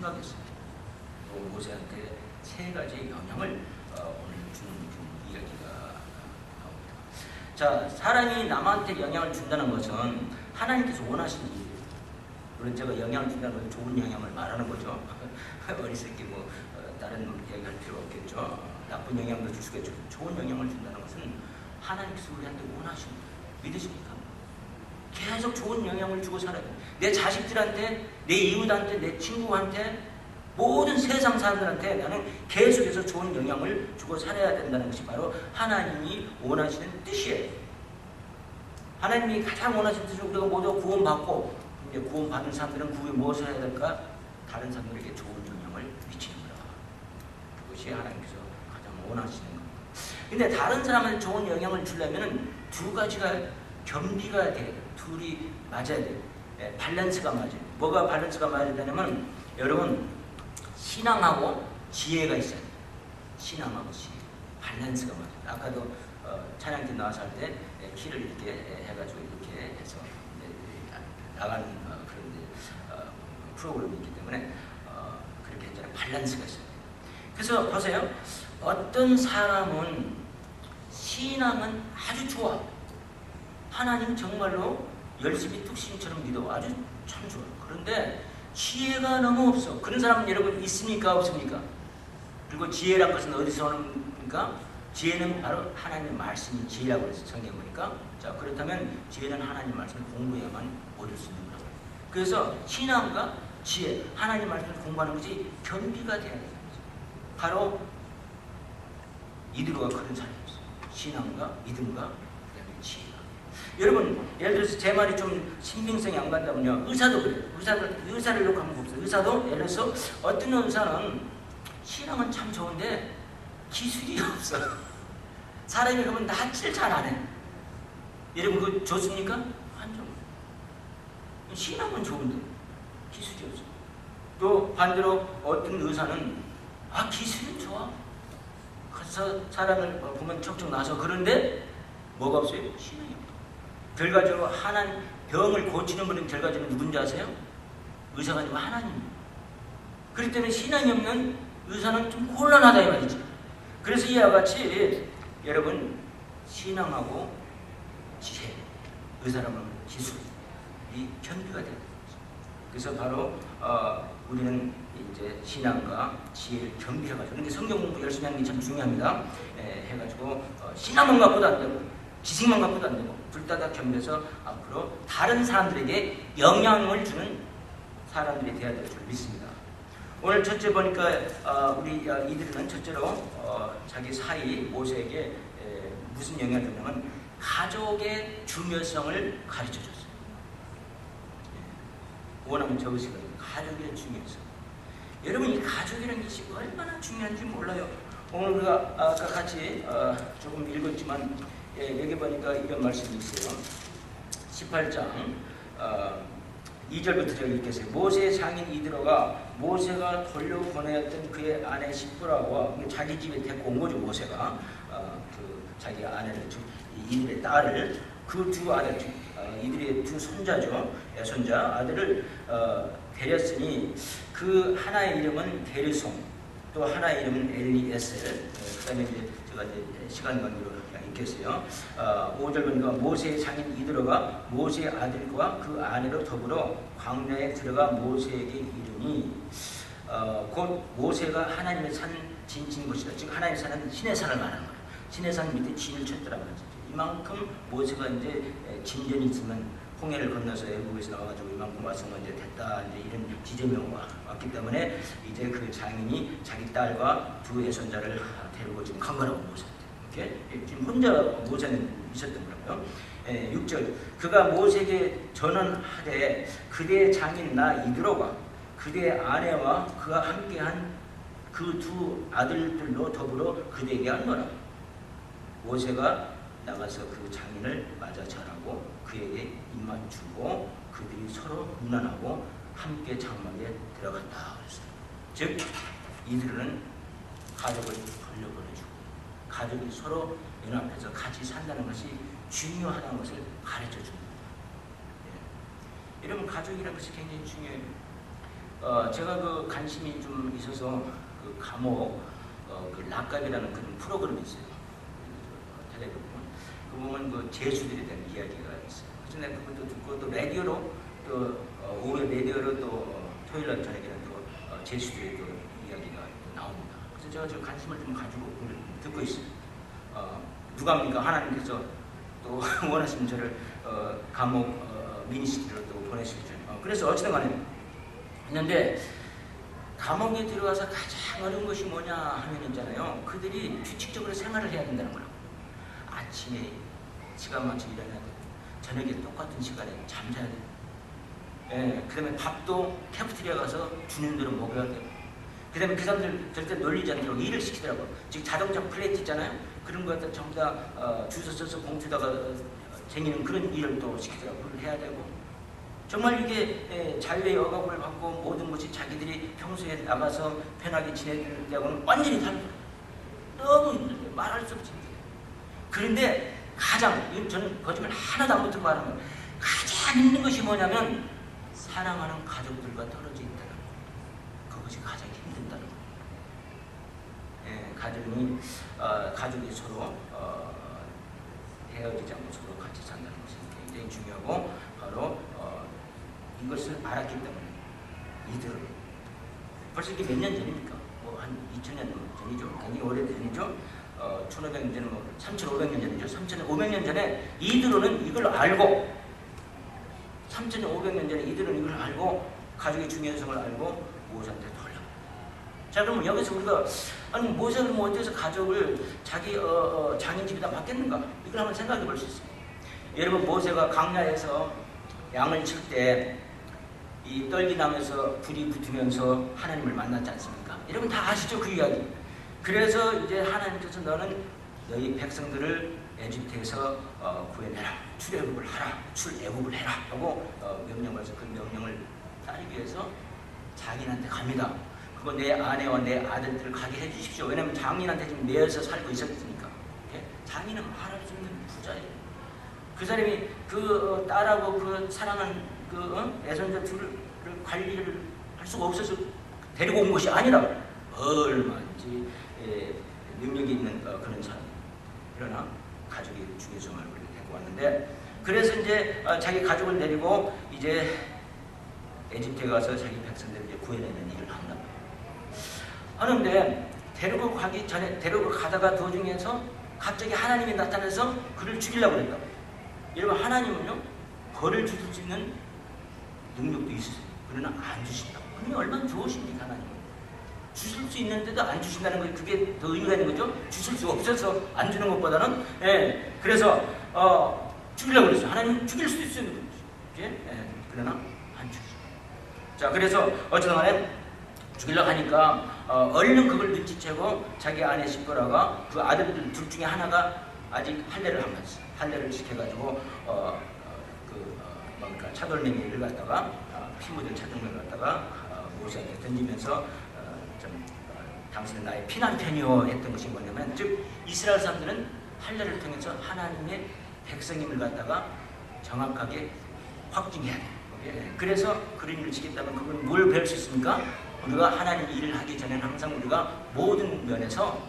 생각했어요. 또 모세한테 세 가지 영향을 오늘 주는 이야기가 나옵니다. 자, 사람이 남한테 영향을 준다는 것은 하나님께서 원하시는 일이에요. 물론 제가 영향을 준다는 것은 좋은 영향을 말하는 거죠. 어리석기 뭐 다른 얘기할 필요 없겠죠. 나쁜 영향도 줄 수가 있죠. 좋은 영향을 준다는 것은 하나님께서 우리한테 원하시는 거예요. 믿으십니까? 계속 좋은 영향을 주고 살아야 돼요. 내 자식들한테, 내 이웃한테, 내 친구한테, 모든 세상 사람들한테 나는 계속해서 좋은 영향을 주고 살아야 된다는 것이 바로 하나님이 원하시는 뜻이에요. 하나님이 가장 원하시는 뜻은 우리가 모두 구원받고, 이제 구원받는 사람들은 그 후에 무엇을 해야 될까? 다른 사람들에게 좋은 영향을 미치는 거다. 그것이 하나님께서 가장 원하시는 겁니다. 근데 다른 사람한테 좋은 영향을 주려면 두 가지가 겸비가 돼야 돼요. 둘이 맞아야 돼요. 밸런스가 맞아요. 뭐가 밸런스가 맞아야 되냐면 여러분 신앙하고 지혜가 있어요. 신앙하고 지혜. 밸런스가 맞아요. 아까도 찬양팀 나와서 할 때 키를 이렇게 해가지고 이렇게 해서 나가는 그런 프로그램이 있기 때문에 그렇게 했잖아요. 밸런스가 있어요. 그래서 보세요. 어떤 사람은 신앙은 아주 좋아. 하나님 정말로 열심히 뚝심처럼 믿어. 아주 참 좋아. 그런데 지혜가 너무 없어. 그런 사람은 여러분 있습니까? 없습니까? 그리고 지혜란 것은 어디서 오는가? 지혜는 바로 하나님의 말씀이 지혜라고 해서 성경에 보니까. 자, 그렇다면 지혜는 하나님 말씀을 공부해야만 얻을 수 있는 거라고. 그래서 신앙과 지혜, 하나님 말씀을 공부하는 것이 겸비가 돼야 되는 거죠. 바로 이들과 그런 사람이었어요. 신앙과 믿음과 그다음에 지혜가. 여러분, 예를 들어서 제 말이 좀 신빙성이 안 간다면요. 의사도 그래요. 의사를 놓고 한번 봅시다. 의사도 예를 들어서 어떤 의사는 신앙은 참 좋은데 기술이 없어. 사람이 그러면 낯을 잘 안 해. 여러분 그거 좋습니까? 안 좋아. 신앙은 좋은데 기술이 없어. 또 반대로 어떤 의사는 기술은 좋아. 그래서 사람을 보면 척척 나서 그런데 뭐가 없어요? 신앙이 없어. 결과적으로 하나님 병을 고치는 분은 결과적으로 누군지 아세요? 의사가 아니고 하나님. 그렇기 때문에 신앙이 없는 의사는 좀 곤란하다 이 말이지. 그래서 이와 같이 여러분 신앙하고 지혜, 의사라면 기술이 겸비가 되는 거죠. 그래서 바로 우리는 이제 신앙과 지혜를 겸비해가지고, 그런데 성경 공부 열심히 하는 게 참 중요합니다. 해가지고 신앙만 갖고도 안 되고 지식만 갖고도 안 되고 둘 다 겸비해서 앞으로 다른 사람들에게 영향을 주는 사람들이 되어야 될 줄 믿습니다. 오늘 첫째 보니까 우리 이들은 첫째로 자기 사이 모세에게 무슨 영향을 줬냐면 가족의 중요성을 가르쳐줬어요. 원하면 적으시거든요. 가족의 중요성. 여러분 이 가족이라는 것이 얼마나 중요한지 몰라요. 오늘 우리가 아까 같이 조금 읽었지만 여기 보니까 이런 말씀이 있어요. 18장 2절부터 제가 읽겠어요. 모세의 장인 이드로가 모세가 돌려보내었던 그의 아내 십부라와 자기 집에 데리고 온 거죠. 모세가 자기 아내를, 이들의 딸을, 그 두 아들, 이들의 두 손자죠. 손자 아들을 데렸으니 그 하나의 이름은 게르솜, 또 하나의 이름은 엘리에셀. 그다음에 이제 제가 이제 시간 관계로 그냥 읽겠어요. 5절 보니까 모세의 장인 이드로가 모세의 아들과 그 아내로 더불어 광야에 들어가 모세에게 이르니 곧 모세가 하나님의 산 진친 곳이다. 즉 하나님 사는 신의 산을 말하는 거예요. 신의 산 밑에 진을 쳤더라 말이죠. 이만큼 모세가 이제 진전이 있으면 홍해를 건너서 애국에서 나와가지고 이만큼 왔으면 이제 됐다, 이제 이런 지점이 왔기 때문에 이제 그 장인이 자기 딸과 두 애손자를 데리고 지금 간 거라고 모세한테. 이렇게 지금 혼자 모세는 있었던 거라고요. 6절 그가 모세에게 전언하되 그대의 장인 나 이드로가 그대의 아내와 그가 함께한 그 두 아들들로 더불어 그대에게 하노라. 모세가 나가서 그 장인을 맞아 절하고 그에게 입맞추고 그들이 서로 문안하고 함께 장막에 들어간다 그랬어요. 즉 이들은 가족을 돌려보내주고 가족이 서로 연합해서 같이 산다는 것이 중요하다는 것을 가르쳐줍니다. 여러분 가족이라는 것이 굉장히 중요해요. 제가 그 관심이 좀 있어서 그 감옥 그 락갑이라는 그런 프로그램이 있어요. 텔레비전 그 보면 그 죄수들에 대한 이야기가 있어요. 그래서 내가 그것도 듣고 또 라디오로 또 오후에 라디오로 또 토요일 날 저녁에는 또 죄수들의 또 이야기가 또 나옵니다. 그래서 제가 지금 관심을 좀 가지고 그걸 듣고 있어요. 누가 합니까? 하나님께서 또 원하시면 저를 감옥 미니스트리로 또 보내시겠죠. 그래서 어쨌든 간에 했는데 감옥에 들어가서 가장 어려운 것이 뭐냐 하면 있잖아요. 그들이 규칙적으로 생활을 해야 된다는 거라고. 아침에 시간 맞춰 일어나야 되고 저녁에 똑같은 시간에 잠자야 되고 그 다음에 밥도 캐프테리아 가서 주는 대로 먹어야 되고 그 다음에 그 사람들 절대 놀리지 않도록 일을 시키더라고. 지금 자동차 플레이트 있잖아요. 그런 거 갖다 전부 다 주소 써서 봉투다가 쟁이는 그런 일을 또 시키더라고. 그걸 해야 되고 정말 이게 자유의 억압을 받고 모든 것이 자기들이 평소에 나가서 편하게 지내는 데하고는 완전히 다른 너무 힘들어요. 말할 수 없지. 그런데 가장 저는 거짓말 하나도 안 붙은 말하면 가장 힘든 것이 뭐냐면 사랑하는 가족들과 떨어져 있다는 거. 그것이 가장 힘든다는 거. 가족이 서로 헤어지지 않고 서로 같이 산다는 것이 굉장히 중요하고 바로 이것을 알았기 때문에 이들은 벌써 이게 몇 년 전입니까? 뭐 한 2000년 전이죠. 굉장히 오래전이죠. 1500년 전에 3500년 전이죠. 3500년 전에 이들은 이걸 알고 3500년 전에 이들은 이걸 알고 가족의 중요성을 알고 모세한테 돌려. 자 그러면 여기서 우리가 아니 모세가 뭐 어때서 가족을 자기 장인 집에다 맡겼는가? 이걸 한번 생각해 볼 수 있어요. 여러분 모세가 강야에서 양을 칠 때 이 떨기나무에서 불이 붙으면서 하나님을 만났지 않습니까? 여러분 다 아시죠 그 이야기. 그래서 이제 하나님께서 너는 너희 백성들을 에집트에서 구해내라. 출애굽을 하라. 출애굽을 해라. 하고 명령을 해서 그 명령을 따르기 위해서 장인한테 갑니다. 그거 내 아내와 내 아들들을 가게 해주십시오. 왜냐하면 장인한테 지금 내어서 살고 있었으니까. 장인은 말할 수 있는 부자예요. 그 사람이 그 딸하고 그 사랑하는 그 애손자 둘을 관리를 할 수가 없어서 데리고 온 것이 아니라 얼마든지 능력이 있는 그런 사람. 그러나 가족의 중요성을 알고 데리고 왔는데 그래서 이제 자기 가족을 데리고 이제 에집트에 가서 자기 백성들을 이제 구해내는 일을 한다. 하는데 데리고 가기 전에 데리고 가다가 도중에서 갑자기 하나님이 나타나서 그를 죽이려고 그랬다. 여러분 하나님은요 벌을 주실 수 있는 능력도 있으세요. 그러나 안 주신다고. 그러면 얼마나 좋으십니까 하나님은. 주실 수 있는데도 안 주신다는 거 그게 더 의미가 있는 거죠. 주실 수 없어서 안 주는 것보다는 그래서 죽이려고 그랬어요. 하나님 죽일 수도 있어요. 그러나 안 주시죠. 자 그래서 어쨌든 간에 죽이려고 하니까 얼른 그걸 눈치채고 자기 아내 십보라가 그 아들들 둘 중에 하나가 아직 할례를 안 갔어요. 할례를 시켜가지고 뭔가 차돌맹이를 갖다가 피 묻은 차돌맹이를 갖다가 모세한테 던지면서 당신은 나의 피난편이요 했던 것이 뭐냐면 즉 이스라엘 사람들은 할례를 통해서 하나님의 백성임을 갖다가 정확하게 확증해야 돼요. 그래서 그런 일을 지켰다면 그건 뭘 배울 수 있습니까? 우리가 하나님 일을 하기 전에는 항상 우리가 모든 면에서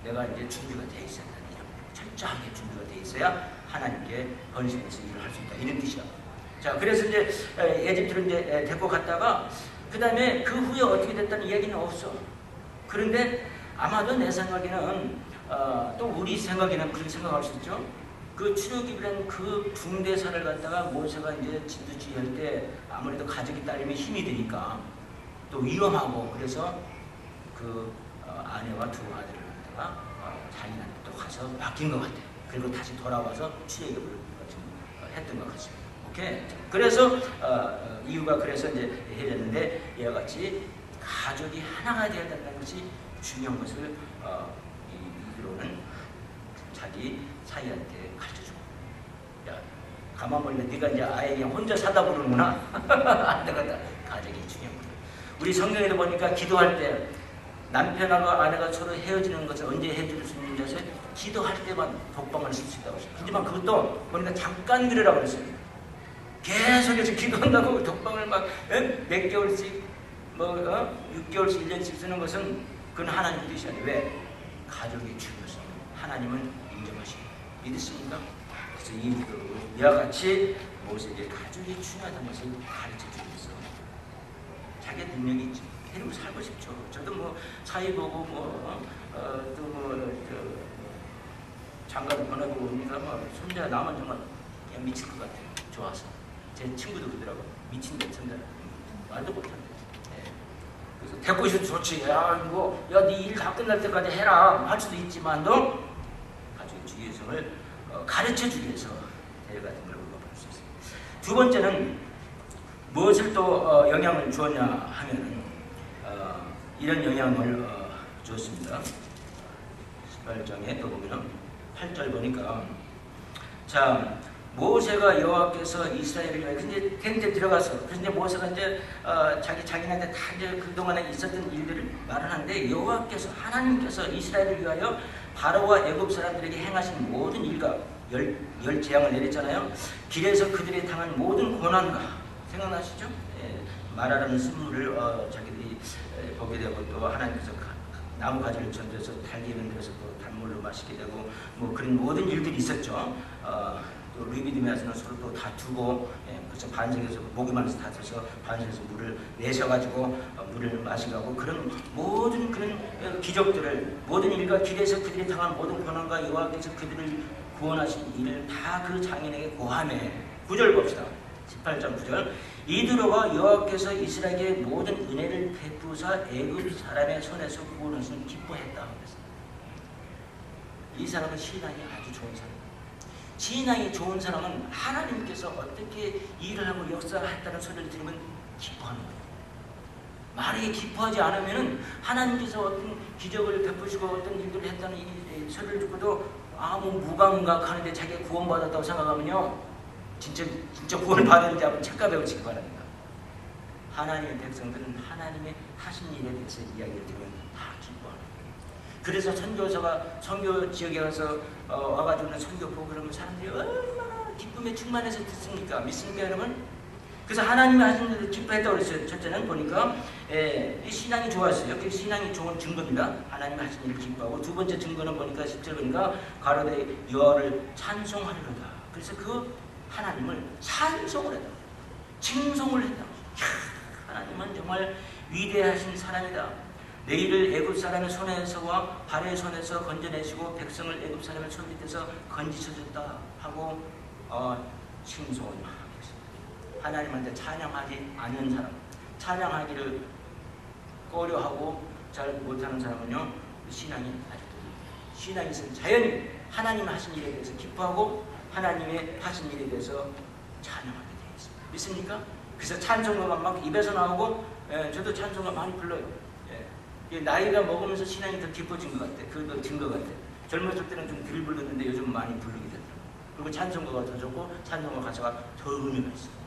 내가 이제 준비가 되어 있어야 된다. 철저하게 준비가 되어 있어야 하나님께 헌신해서 일을 할 수 있다. 이런 뜻이야. 자, 그래서 이제 에집트로 이제 데리고 갔다가 그 다음에 그 후에 어떻게 됐다는 이야기는 없어. 그런데 아마도 내 생각에는 또 우리 생각에는 그렇게 생각할 수 있죠. 그 출애굽이라는 그 중대사를 갖다가 모세가 이제 진두지휘할 때 아무래도 가족이 딸리면 힘이 드니까 또 위험하고 그래서 그 아내와 두 아들을 갖다가 자기한테 또 가서 맡긴 것 같아요. 그리고 다시 돌아와서 출애굽을 했던 것 같습니다. 오케이. 그래서 이유가 그래서 이제 해졌는데 이와 같이 가족이 하나가 되어야 된다는 것이 중요한 것을 이들로는 자기 사이한테 가르쳐주고. 야, 가만 보니까 네가 이제 아예 그냥 혼자 사다 보는구나. 안 되겠다. 가족이 중요한 거예요. 우리 성경에도 보니까 기도할 때 남편하고 아내가 서로 헤어지는 것을 언제 해줄 수 있는 것을 기도할 때만 독방을 쓸 수 있다고 했어요. 하지만 그것도 보니까 잠깐 그러라고 그랬어요. 계속해서 기도한다고 독방을 막 몇 개월씩 뭐 6개월씩 1년씩 쓰는 것은 그건 하나님 뜻이 아니에요. 왜? 가족이 중요해서 하나님은 인정하시고 믿으십니까? 그래서 이와 같이 모세에게 가족이 중요하다는 것을 가르쳐주고 있어. 자기 능력이 있지. 데리고 살고 싶죠. 저도 뭐 사회 보고 장가도 보내고 오니까 손자 나면 정말 그냥 미칠 것 같아요. 좋아서. 제 친구도 그러더라고. 미친데 손자 말도 못한대. 네. 그래서 데리고 있어도 좋지. 야 네 일 다 끝날 때까지 해라 할 수도 있지만도 가족의 중요성을 가르쳐주기 위해서 데려가는 걸 우리가 볼 수 있어요. 두 번째는 무엇을 또 영향을 주었냐 하면은 이런 영향을 주었습니다. 18장에 또 보면은 8절 보니까 자 모세가 여호와께서 이스라엘을 위하여 근데 텐트에 들어가서 그런데 모세가 이제 자기네한테 다 이제 그동안에 있었던 일들을 말하는데 여호와께서 하나님께서 이스라엘을 위하여 바로와 애굽 사람들에게 행하신 모든 일과 열 재앙을 내렸잖아요. 길에서 그들이 당한 모든 고난과 생각나시죠? 예, 말하라는 쓴물을 자기들이 보게 되고 또 하나님께서 나무 가지를 던져서 달기 만들어서 또 단물로 마시게 되고 뭐 그런 모든 일들이 있었죠. 또 루비디메아서는 서로 또 다투고 그래서 반석에서 목이 말라서 다투서 반석에서 물을 내셔가지고 물을 마시고 그런 모든 그런 기적들을 모든 일과 길에서 그들이 당한 모든 고난과 여호와께서 그들을 구원하신 일을 다 그 장인에게 고하매 9절 봅시다. 18장 9절 이드로가 여호와께서 이스라엘에게 모든 은혜를 베푸사 애굽 사람의 손에서 구원하신 기뻐했다. 이 사람은 신앙이 아주 좋은 사람. 신앙이 좋은 사람은 하나님께서 어떻게 일을 하고 역사했다는 소리를 들으면 기뻐하는 거예요. 만약에 기뻐하지 않으면 하나님께서 어떤 기적을 베푸시고 어떤 일들을 했다는 이 소리를 듣고도 아무 무감각하는데 자기가 구원받았다고 생각하면요 진짜 구원을 받았는지 한번 책가배워 지기 바랍니다. 하나님의 백성들은 하나님의 하신 일에 대해서 이야기를 들으면 다 기뻐합니다. 그래서 선교 지역에 가서 와가지고 선교 보고 그러면 사람들이 얼마나 기쁨에 충만해서 듣습니까? 믿습니까 여러분? 그래서 하나님이 하신 일을 기뻐했다고 그랬어요. 첫째는 보니까 이 신앙이 좋았어요. 그 신앙이 좋은 증거입니다. 하나님이 하신 일을 기뻐하고 두 번째 증거는 보니까 10절 보니까 가로되 여호와를 찬송하리로다. 그래서 그 하나님을 찬송을 했다. 칭송을 했다. 하나님은 정말 위대하신 사람이다. 너희를 애굽 사람의 손에서와 발의 손에서 건져내시고 백성을 애굽 사람의 손 밑에서 건지셔줬다 하고 칭송을 하겠습니다. 하나님한테 찬양하지 않는 사람, 찬양하기를 꺼려하고 잘 못하는 사람은요 신앙이 아직도 신앙이 있으면 자연히 하나님 하신 일에 대해서 기뻐하고 하나님의 하신 일에 대해서 찬양하게 되어 있습니다. 믿습니까? 그래서 찬송가가 막 입에서 나오고 저도 찬송가 많이 불러요. 나이가 먹으면서 신앙이 더 깊어진 것 같아. 그것도 증거 같아. 젊었을 때는 좀 덜 불렀는데 요즘 많이 부르게 되더라고요. 그리고 찬송가가 더 좋고 찬송가 가사가 더 의미가 있어요.